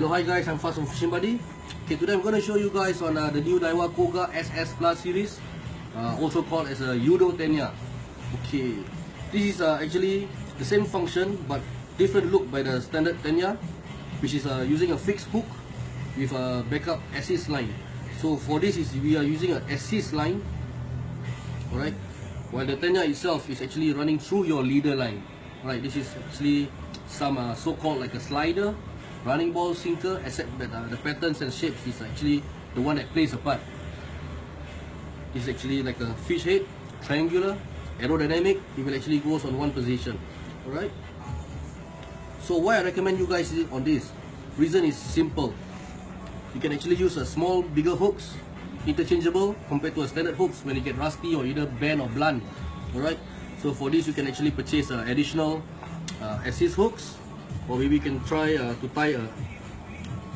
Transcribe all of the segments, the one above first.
Hello, hi guys, I'm Fast from Fishing Buddy. Okay, today I'm going to show you guys on the new Daiwa Koga SS Plus series, also called as a Yudo Tenya. Okay, this is actually the same function but different look by the standard Tenya, which is using a fixed hook with a backup assist line. So for this we are using an assist line, alright, while the Tenya itself is actually running through your leader line. Alright, this is actually some so-called like a slider, running ball, sinker, except that the patterns and shapes is actually the one that plays a part. It's actually like a fish head, triangular, aerodynamic. It will actually goes on one position. Alright. So why I recommend you guys on this? Reason is simple. You can actually use a small, bigger hooks, interchangeable compared to a standard hooks when you get rusty or either bent or blunt. Alright. So for this you can actually purchase additional assist hooks, or maybe you can try to tie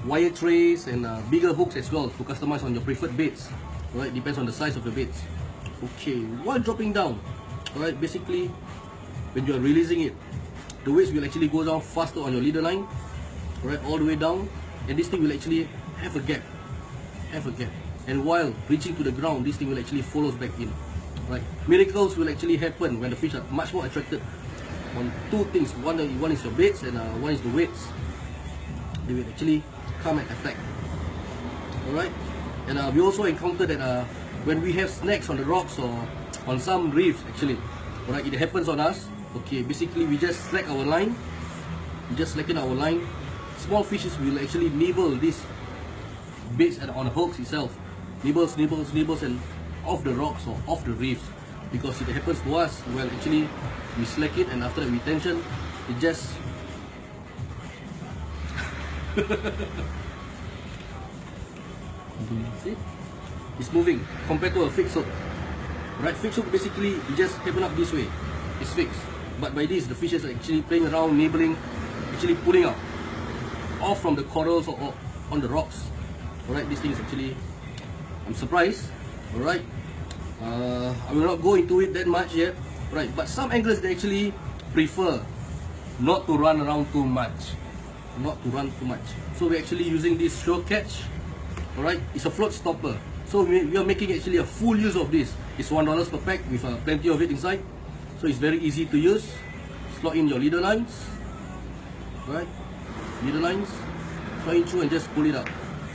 wire trays and bigger hooks as well to customize on your preferred baits. Alright, depends on the size of the baits. Okay, while dropping down, alright, basically when you are releasing it, the weights will actually go down faster on your leader line, alright, all the way down, and this thing will actually have a gap, and while reaching to the ground, this thing will actually follows back in. Right, miracles will actually happen when the fish are much more attracted on two things. One is your baits and one is the weights. They will actually come and attack. Alright, and we also encountered that when we have snacks on the rocks or on some reefs, actually, alright, it happens on us. Okay, basically we just slack our line, small fishes will actually nibble these baits on the hooks itself, nibbles, and off the rocks or off the reefs, because it happens to us. Well, actually we slack it, and after that we tension, it just see, it's moving compared to a fixed hook. Right, fixed hook basically you just happen up this way, it's fixed, but by this the fishes are actually playing around, nibbling, actually pulling out off from the corals or on the rocks. Alright, this thing is actually, I'm surprised. Alright, I will not go into it that much yet. Right, but some anglers, they actually prefer not to run around too much, so we're actually using this show catch. Alright, it's a float stopper, so we are making actually a full use of this. It's $1 per pack with plenty of it inside, so it's very easy to use. Slot in your leader lines, right, slot in through and just pull it out.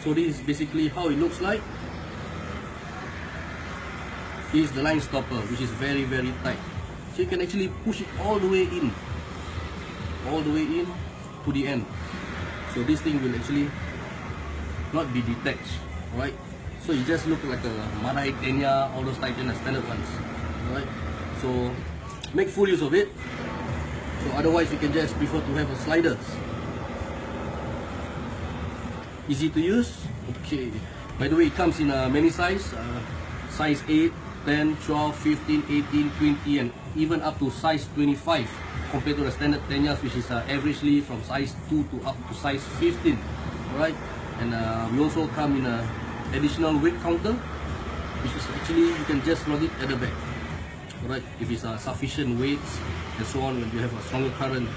So this is basically how it looks like. This is the line stopper, which is very tight, so you can actually push it all the way in to the end. So this thing will actually not be detached. Right, so it just look like a Marai, Tenya, all those Titan standard ones. Alright, so make full use of it. So otherwise you can just prefer to have a sliders. Easy to use. Okay, by the way, it comes in many size 8, 10, 12, 15, 18, 20, and even up to size 25 compared to the standard Tenyas, which is averagely from size 2 to up to size 15. Alright, and we also come in a additional weight counter, which is actually you can just slot it at the back. Alright, if it's sufficient weights and so on, when you have a stronger current.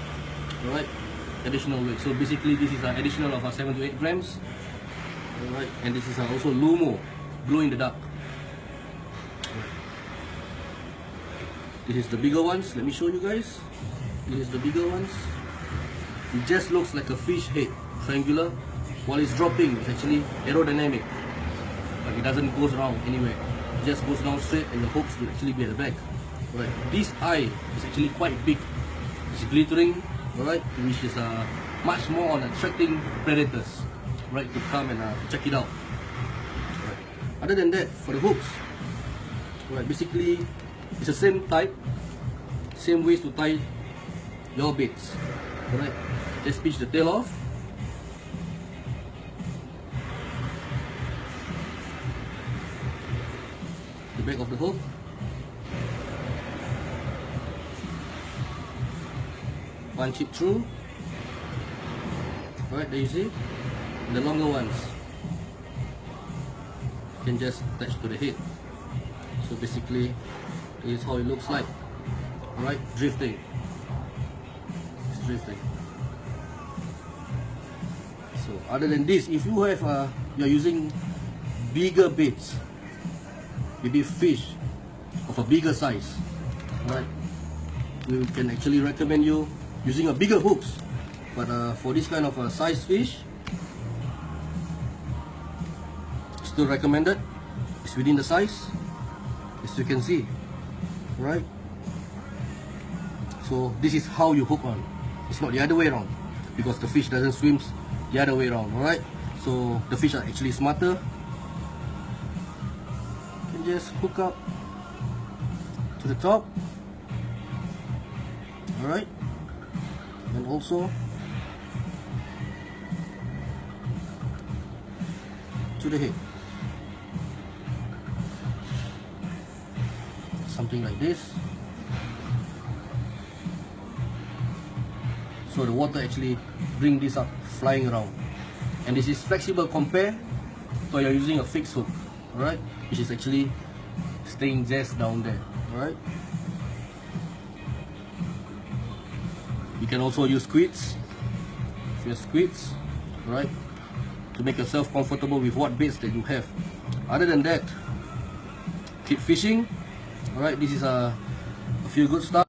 Alright, additional weight. So basically this is additional of 7 to 8 grams. Alright, and this is also Lumo, glow in the dark. This is the bigger ones. Let me show you guys. This is the bigger ones. It just looks like a fish head, triangular. While it's dropping, it's actually aerodynamic. Like it doesn't go around anywhere. It just goes down straight, and the hooks will actually be at the back. Alright. This eye is actually quite big. It's glittering. Alright, which is much more on attracting predators, right, to come and check it out. Right. Other than that, for the hooks, right, basically it's the same type, same ways to tie your baits. Alright, just pinch the tail off, the back of the hook, punch it through. Alright, there you see. The longer ones you can just attach to the head. So basically this is how it looks like. Alright, drifting. It's drifting. So other than this, if you have you're using bigger baits, maybe fish of a bigger size, right, we can actually recommend you using a bigger hooks. But for this kind of size fish, still recommended. It's within the size, as you can see, right? So this is how you hook on. It's not the other way around, because the fish doesn't swim the other way around. Alright, so the fish are actually smarter. You can just hook up to the top, alright, and also to the head, something like this. So the water actually bring this up, flying around, and this is flexible compared to you're using a fixed hook, alright, which is actually staying just down there. Alright, you can also use squids, right, to make yourself comfortable with what baits that you have. Other than that, keep fishing. Alright, this is a few good stuff.